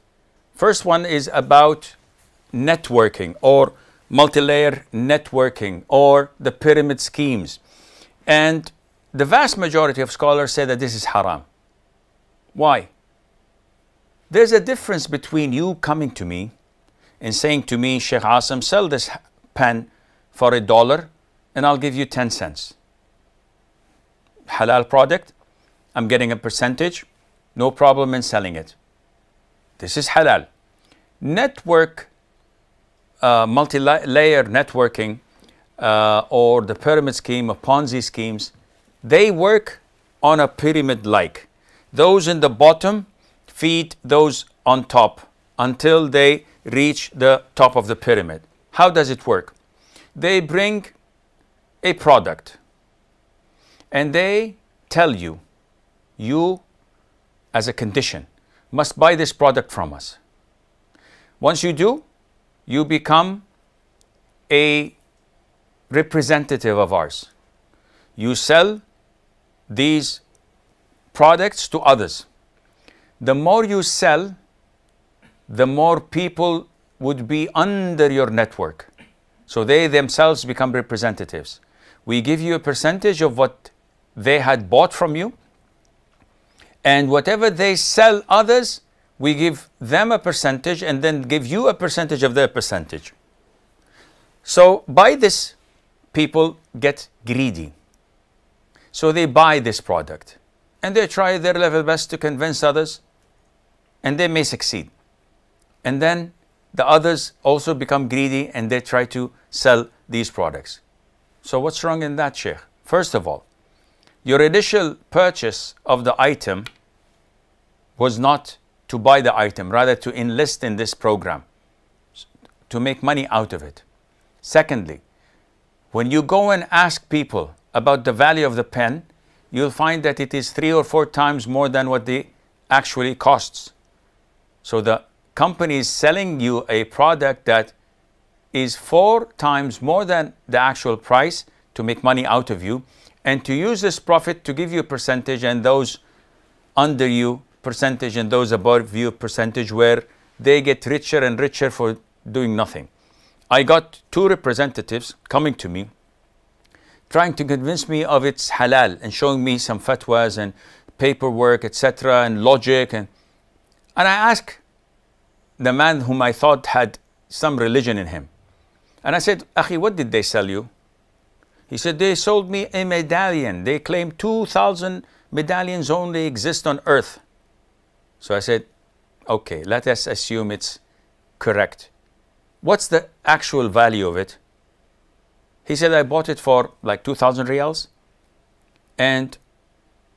first one is about networking or multi-layer networking or the pyramid schemes. And the vast majority of scholars say that this is haram. Why? There's a difference between you coming to me and saying to me, Sheikh Asim, sell this pen for $1 and I'll give you 10 cents. Halal product, I'm getting a percentage, no problem in selling it. This is halal. Network, multi-layer networking or the pyramid scheme or Ponzi schemes, they work on a pyramid-like. Those in the bottom feed those on top until they reach the top of the pyramid. How does it work? They bring a product and they tell you, you as a condition must buy this product from us. Once you do, you become a representative of ours. You sell these products to others. The more you sell, the more people would be under your network. So they themselves become representatives. We give you a percentage of what they had bought from you, and whatever they sell others, we give them a percentage and then give you a percentage of their percentage. So by this, people get greedy. So they buy this product and they try their level best to convince others, and they may succeed. And then the others also become greedy and they try to sell these products. So what's wrong in that, Sheikh? First of all, your initial purchase of the item was not to buy the item, rather to enlist in this program, to make money out of it. Secondly, when you go and ask people about the value of the pen, you'll find that it is 3 or 4 times more than what it actually costs. So the company is selling you a product that is 4 times more than the actual price to make money out of you, and to use this profit to give you a percentage, and those under you percentage and those above you percentage, where they get richer and richer for doing nothing. I got 2 representatives coming to me trying to convince me of its halal and showing me some fatwas and paperwork, etc., and logic, and I asked the man whom I thought had some religion in him, and I said, Akhi, what did they sell you? He said, they sold me a medallion. They claim 2,000 medallions only exist on earth. So I said, okay, let us assume it's correct. What's the actual value of it? He said, I bought it for like 2,000 riyals. And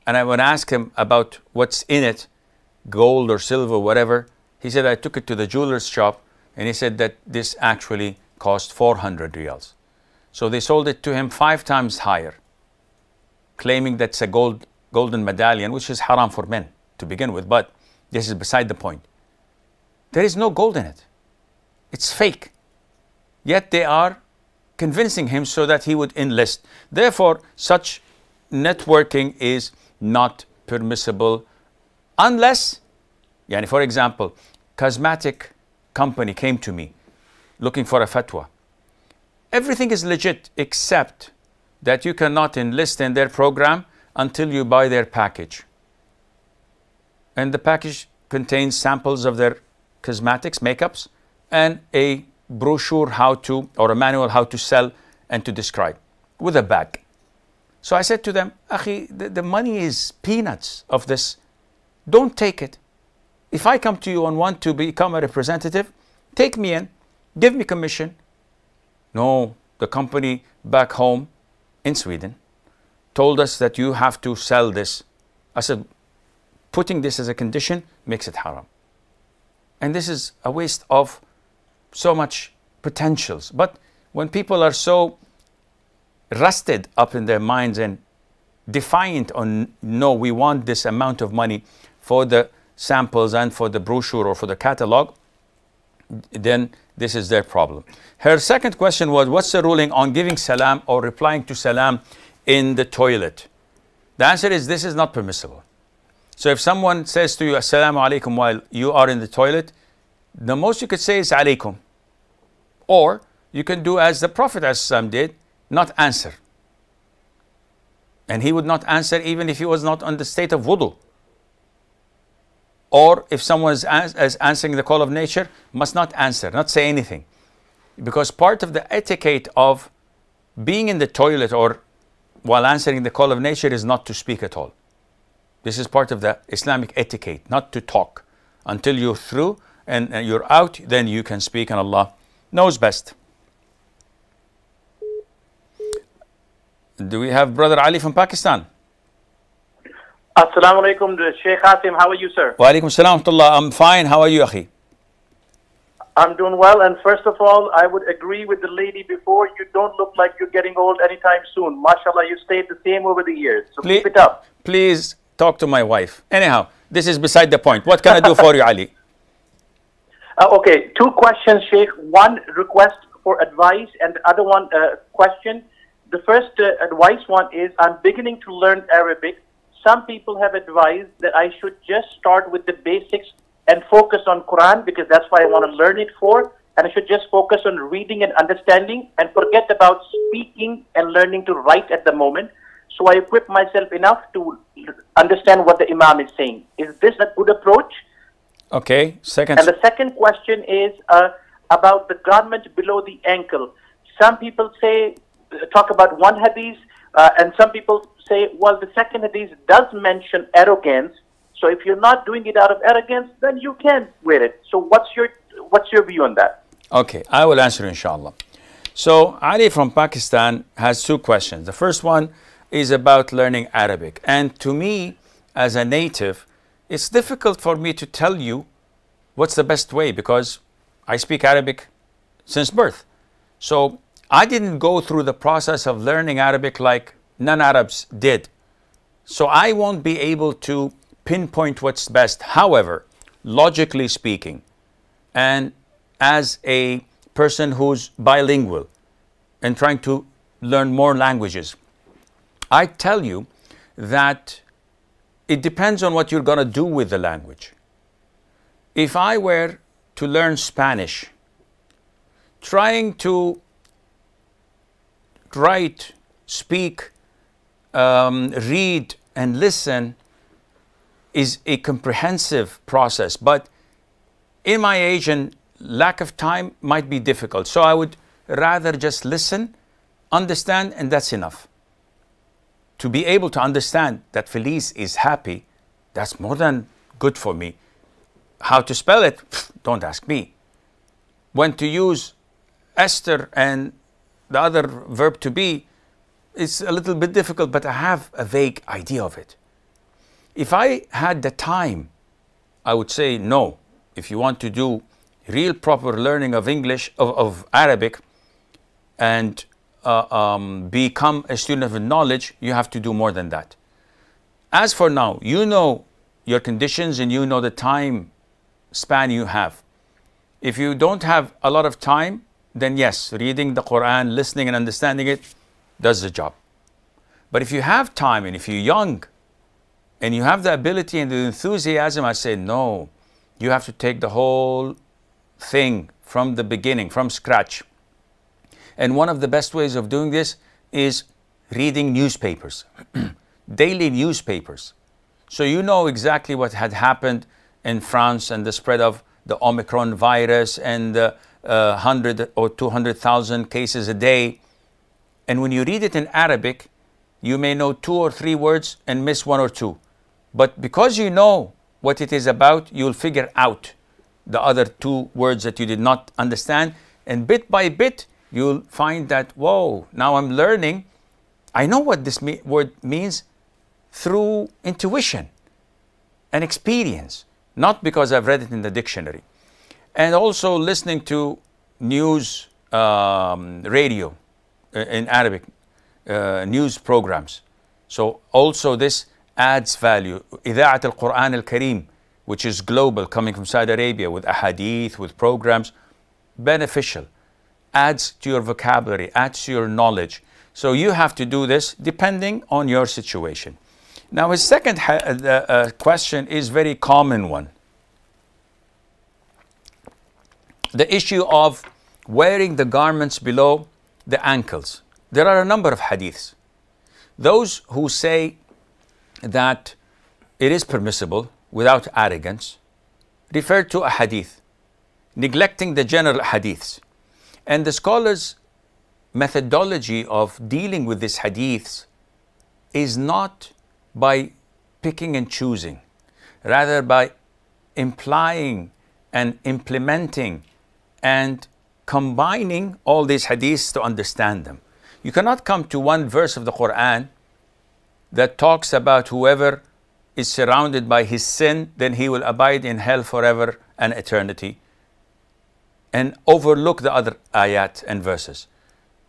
I would ask him about what's in it, gold or silver, whatever. He said, I took it to the jeweler's shop, and he said that this actually cost 400 riyals. So they sold it to him 5 times higher, claiming that's a golden medallion, which is haram for men to begin with, but this is beside the point. There is no gold in it. It's fake. Yet they are convincing him so that he would enlist. Therefore, such networking is not permissible unless, for example, cosmetic company came to me looking for a fatwa. Everything is legit except that you cannot enlist in their program until you buy their package. And the package contains samples of their cosmetics, makeups, and a brochure how to, or a manual how to sell and to describe with a bag. So I said to them, Akhi, the money is peanuts of this. Don't take it. If I come to you and want to become a representative, take me in, give me commission. No, the company back home in Sweden told us that you have to sell this. I said, putting this as a condition makes it haram. And this is a waste of so much potentials. But when people are so rusted up in their minds and defiant on, no, we want this amount of money for the samples and for the brochure or for the catalog, then this is their problem. Her second question was, what's the ruling on giving salam or replying to salam in the toilet? The answer is, this is not permissible. So if someone says to you, assalamu alaikum, while you are in the toilet, the most you could say is alaikum. Or you can do as the Prophet ﷺ did, not answer. And he would not answer even if he was not on the state of wudu. Or if someone is answering the call of nature, must not answer, not say anything. Because part of the etiquette of being in the toilet or while answering the call of nature is not to speak at all. This is part of the Islamic etiquette, not to talk. Until you're through and you're out, then you can speak, and Allah knows best. Do we have Brother Ali from Pakistan? Assalamu alaikum, Sheikh Hakeem. How are you, sir? Wa alaikum salam wa rahmatullah. I'm fine. How are you, Akhi? I'm doing well. And first of all, I would agree with the lady before. You don't look like you're getting old anytime soon. MashaAllah, you stayed the same over the years. So keep it up. Please talk to my wife. Anyhow, this is beside the point. What can I do for you, Ali? Okay, two questions, Sheikh. One request for advice and the other one question. The first advice one is, I'm beginning to learn Arabic. Some people have advised that I should just start with the basics and focus on Quran because that's why I want to learn it for. And I should just focus on reading and understanding and forget about speaking and learning to write at the moment. So I equip myself enough to understand what the Imam is saying. Is this a good approach? Okay, second. And the second question is about the garment below the ankle. Some people say, talk about one hadith, and some people say, well, the second hadith does mention arrogance. So if you're not doing it out of arrogance, then you can wear it. So what's your view on that? Okay, I will answer inshallah. So Ali from Pakistan has two questions. The first one is about learning Arabic. And to me, as a native, it's difficult for me to tell you what's the best way because I speak Arabic since birth. So I didn't go through the process of learning Arabic like non-Arabs did. So I won't be able to pinpoint what's best. However, logically speaking, and as a person who's bilingual and trying to learn more languages, I tell you that it depends on what you're going to do with the language. If I were to learn Spanish, trying to write, speak, read, and listen is a comprehensive process. But in my age and lack of time might be difficult. So I would rather just listen, understand, and that's enough. To be able to understand that Feliz is happy, that's more than good for me. How to spell it? Don't ask me. When to use Esther and the other verb to be, it's a little bit difficult, but I have a vague idea of it. If I had the time, I would say no. If you want to do real proper learning of English, of Arabic, and become a student of knowledge, you have to do more than that. As for now, you know your conditions and you know the time span you have. If you don't have a lot of time, then yes, reading the Quran, listening and understanding it does the job. But if you have time and if you're young and you have the ability and the enthusiasm, I say no, you have to take the whole thing from the beginning, from scratch. And one of the best ways of doing this is reading newspapers, daily newspapers. So you know exactly what had happened in France and the spread of the Omicron virus and the 100 or 200,000 cases a day. And when you read it in Arabic, you may know 2 or 3 words and miss 1 or 2. But because you know what it is about, you'll figure out the other 2 words that you did not understand. And bit by bit, you'll find that, whoa, now I'm learning. I know what this word means through intuition. an experience, not because I've read it in the dictionary. And also listening to news radio in Arabic, news programs. So also this adds value. إذاعة القرآن الكريم, which is global, coming from Saudi Arabia, with ahadith, with programs, beneficial, adds to your vocabulary, adds to your knowledge. So you have to do this depending on your situation. Now his second question is very common one. The issue of wearing the garments below the ankles. There are a number of hadiths. Those who say that it is permissible without arrogance refer to a hadith, neglecting the general hadiths. And the scholars' methodology of dealing with these hadiths is not by picking and choosing, rather by implying and implementing and combining all these hadiths to understand them. You cannot come to one verse of the Quran that talks about whoever is surrounded by his sin, then he will abide in hell forever and eternity, and overlook the other ayat and verses.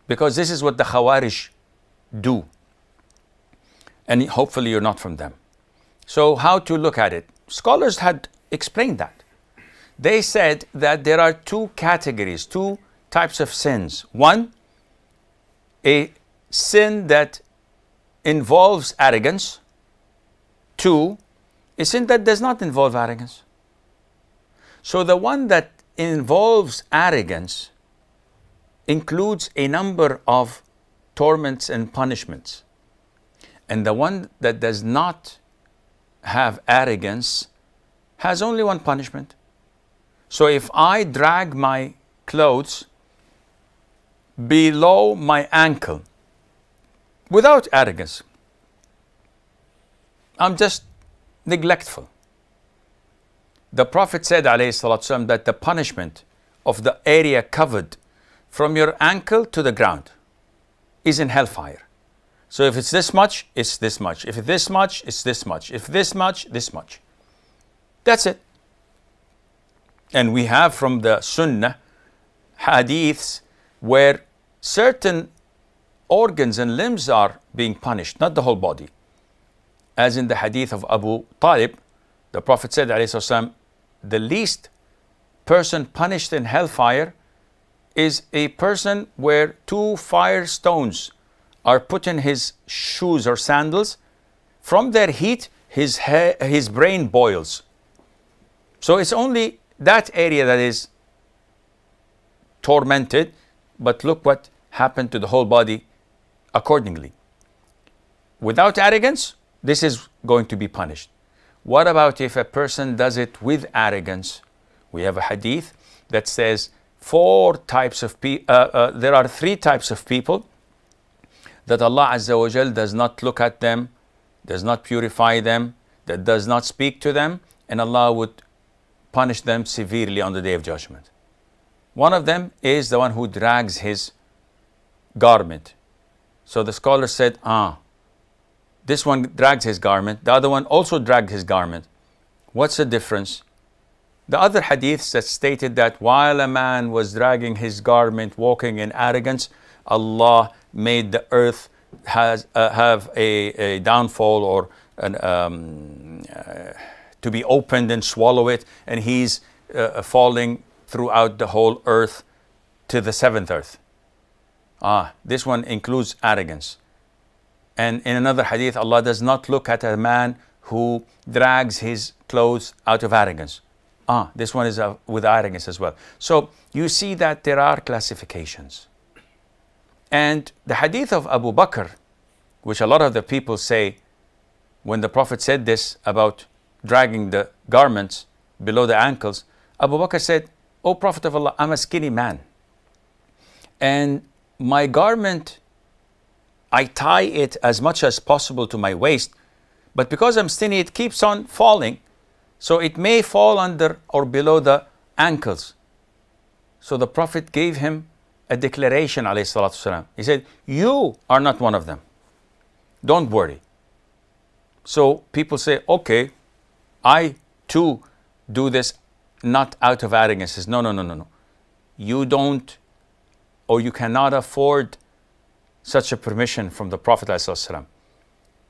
Because this is what the Khawarij do. And hopefully you're not from them. So how to look at it? Scholars had explained that. They said that there are two categories, two types of sins. One, a sin that involves arrogance. Two, a sin that does not involve arrogance. So the one that involves arrogance includes a number of torments and punishments. And the one that does not have arrogance has only one punishment. So if I drag my clothes below my ankle without arrogance, I'm just neglectful. The Prophet said, ﷺ, that the punishment of the area covered from your ankle to the ground is in hellfire. So if it's this much, it's this much. If it's this much, it's this much. If this much, this much. That's it. And we have from the Sunnah hadiths where certain organs and limbs are being punished, not the whole body. As in the hadith of Abu Talib, the Prophet said, ﷺ, the least person punished in hellfire is a person where 2 fire stones are put in his shoes or sandals. From their heat, his brain boils. So it's only that area that is tormented, but look what happened to the whole body accordingly. Without arrogance, this is going to be punished. What about if a person does it with arrogance? We have a hadith that says there are 3 types of people that Allah Azza wa Jal does not look at them, does not purify them, that does not speak to them, and Allah would punish them severely on the Day of Judgment. One of them is the one who drags his garment. So the scholar said, this one drags his garment, the other one also dragged his garment. What's the difference? The other hadiths that stated that while a man was dragging his garment, walking in arrogance, Allah made the earth have a downfall or to be opened and swallow it, and he's falling throughout the whole earth to the 7th earth. This one includes arrogance. And in another hadith, Allah does not look at a man who drags his clothes out of arrogance. This one is with arrogance as well. So you see that there are classifications. And the hadith of Abu Bakr, which a lot of the people say, when the Prophet said this about dragging the garments below the ankles, Abu Bakr said, "O Prophet of Allah, I'm a skinny man. And my garment, I tie it as much as possible to my waist, but because I'm skinny, it keeps on falling. So it may fall under or below the ankles." So the Prophet gave him a declaration, alayhi salatu wasalam. He said, "You are not one of them. Don't worry." So people say, "Okay, I too do this not out of arrogance. Says, no, no, no, no, no. You don't, or you cannot afford such a permission from the Prophet ﷺ.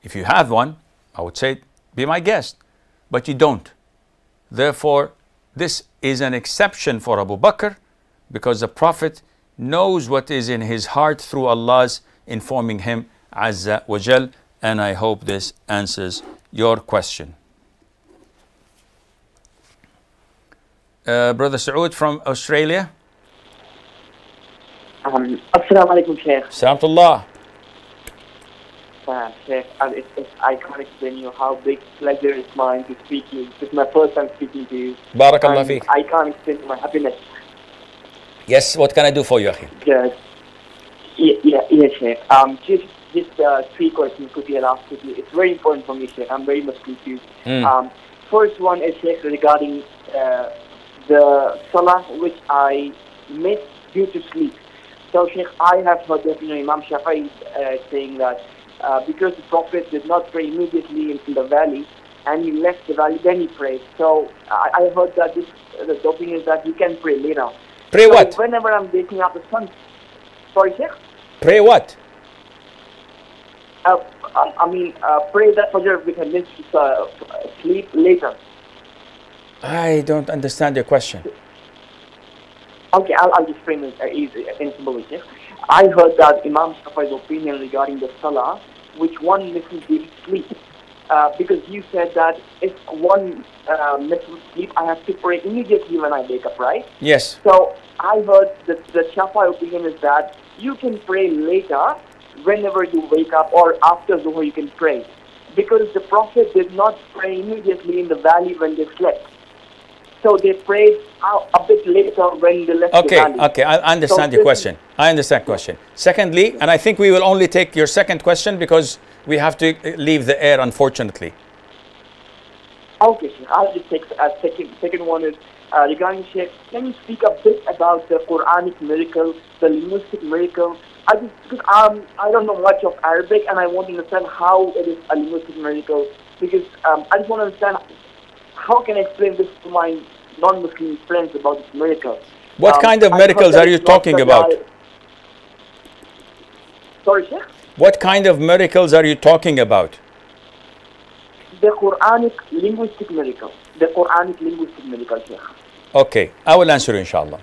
If you have one, I would say, be my guest, but you don't. Therefore, this is an exception for Abu Bakr, because the Prophet knows what is in his heart through Allah's informing him Azza wa Jal. And I hope this answers your question. Brother Saud from Australia. Assalamu alaikum, Sheikh. Salamullah. Sheikh, I can't explain you how big pleasure it's mine to speak to you. This is my first time speaking to you. Barakallah feek. I can't explain my happiness. Yes, what can I do for you, Hakeem? Good. Yeah, Sheikh. Just 3 questions quickly I'll ask quickly. It's very important for me, Sheikh. I'm very much confused. First one is, Sheikh, regarding the salah which I missed due to sleep. So, Sheikh, I have heard that Imam Shafi'i saying that because the Prophet did not pray immediately in the valley and he left the valley, then he prayed. So I heard that the opinion is that you can pray later. Pray what? So whenever I'm waking up the sun. Sorry, Sheikh? Pray what? Pray that Fajr we can miss sleep later. I don't understand your question. Okay, I'll just frame it in simple way. I heard that Imam Shafi'i's opinion regarding the salah, which one misses during sleep. Because you said that if one misses sleep, I have to pray immediately when I wake up, right? Yes. So I heard that the Shafi'i opinion is that you can pray later whenever you wake up, or after Zuhr you can pray. Because the Prophet did not pray immediately in the valley when they slept. So they prayed a bit later when they left the valley. Okay, I understand your question. I understand the question. Secondly, and I think we will only take your second question because we have to leave the air, unfortunately. Okay, Sheikh. I'll just take a second one is regarding Sheikh. Can you speak a bit about the Quranic miracle, the linguistic miracle? Because I don't know much of Arabic and I want to understand how it is a linguistic miracle. Because I just want to understand how can I explain this to my non-Muslim friends about this miracle. What kind of miracles are you talking about? Sorry, Sheikh? What kind of miracles are you talking about? The Quranic linguistic miracle. The Quranic linguistic miracle, Sheikh. Okay, I will answer inshallah.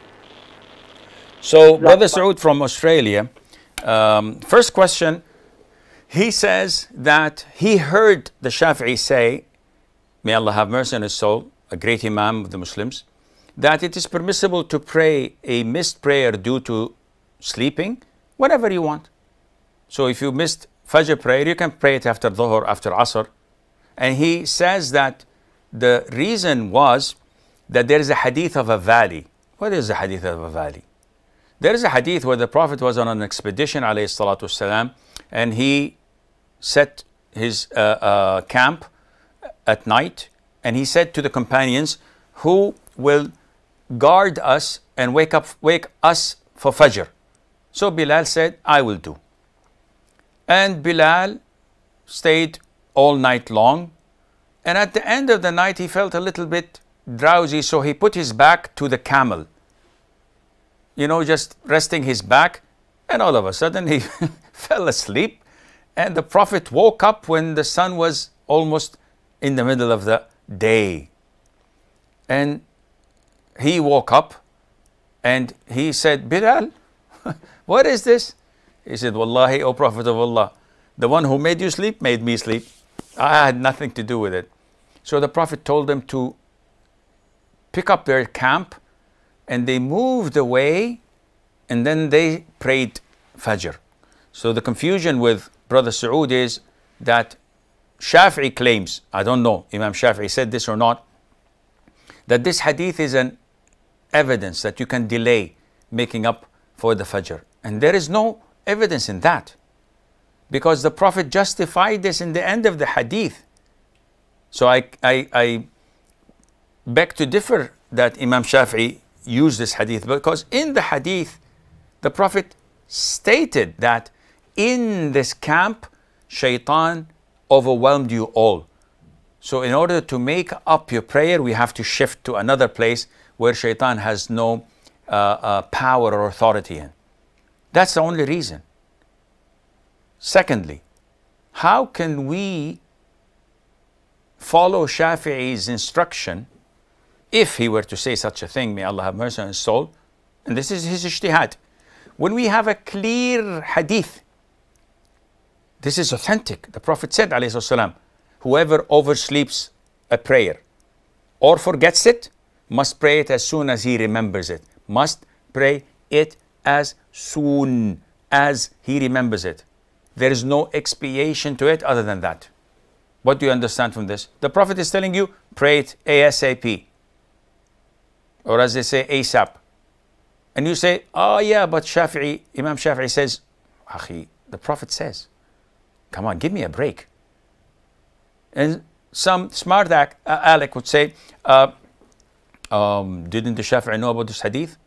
So, Brother Saud from Australia, first question, he says that he heard the Shafi'i say, may Allah have mercy on his soul, a great Imam of the Muslims, that it is permissible to pray a missed prayer due to sleeping whenever you want. So if you missed Fajr prayer, you can pray it after Dhuhr, after Asr. And he says that the reason was that there is a hadith of a valley. What is the hadith of a valley? There is a hadith where the Prophet was on an expedition, alayhi salatu wasalam, and he set his camp at night, and he said to the companions, who will guard us and wake us for Fajr? So Bilal said, I will do. And Bilal stayed all night long, and at the end of the night he felt a little bit drowsy, so he put his back to the camel, just resting his back, and all of a sudden he fell asleep, and the Prophet woke up when the sun was almost in the middle of the day. And he woke up and he said, Bilal, what is this? He said, Wallahi, O Prophet of Allah, the one who made you sleep made me sleep. I had nothing to do with it. So the Prophet told them to pick up their camp, and they moved away, and then they prayed Fajr. So the confusion with Brother Saud is that Shafi'i claims, I don't know, Imam Shafi'i said this or not, that this hadith is an evidence that you can delay making up for the Fajr. And there is no evidence in that, because the Prophet justified this in the end of the hadith. So I beg to differ that Imam Shafi'i used this hadith, because in the hadith, the Prophet stated that in this camp, shaitan overwhelmed you all. So in order to make up your prayer, we have to shift to another place where shaitan has no power or authority in. That's the only reason. Secondly, how can we follow Shafi'i's instruction if he were to say such a thing? May Allah have mercy on his soul. And this is his ijtihad. When we have a clear hadith, this is authentic. The Prophet said, alayhi salam, whoever oversleeps a prayer or forgets it, must pray it as soon as he remembers it. Must pray it as soon as he remembers it. There is no expiation to it other than that. What do you understand from this? The Prophet is telling you, pray it ASAP. Or as they say, ASAP. And you say, oh yeah, but Imam Shafi'i says, Akhi, the Prophet says, come on, give me a break. And some smart aleck would say, didn't the Shafi'i know about this hadith?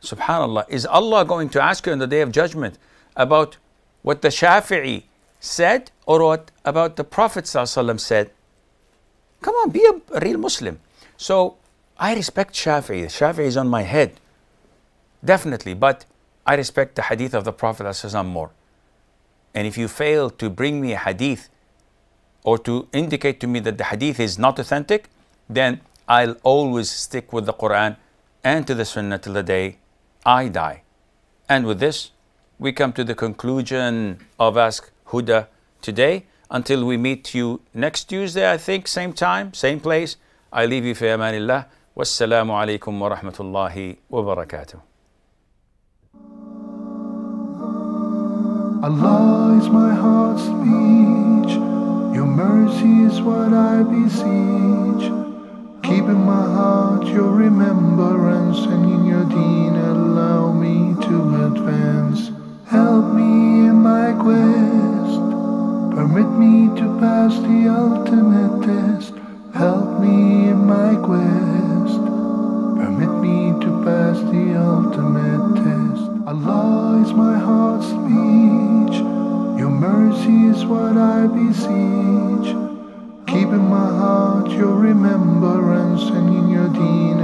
Subhanallah, is Allah going to ask you on the Day of Judgment about what the Shafi'i said or what about the Prophet ﷺ said? Come on, be a real Muslim. So I respect Shafi'i. Shafi'i is on my head, definitely, but I respect the hadith of the Prophet ﷺ more. And if you fail to bring me a hadith or to indicate to me that the hadith is not authentic, then I'll always stick with the Quran and to the Sunnah till the day I die. And with this, we come to the conclusion of Ask Huda today. Until we meet you next Tuesday, I think, same time, same place, I leave you fi amanillah. Wassalamu alaikum wa rahmatullahi wa barakatuh. Allah is my heart's speech, your mercy is what I beseech. Keep in my heart your remembrance, and in your deen allow me to advance. Help me in my quest, permit me to pass the ultimate test. Help me in my quest, permit me to pass the ultimate test. Allah is my heart's speech, your mercy is what I beseech. Keep in my heart your remembrance, and in your deen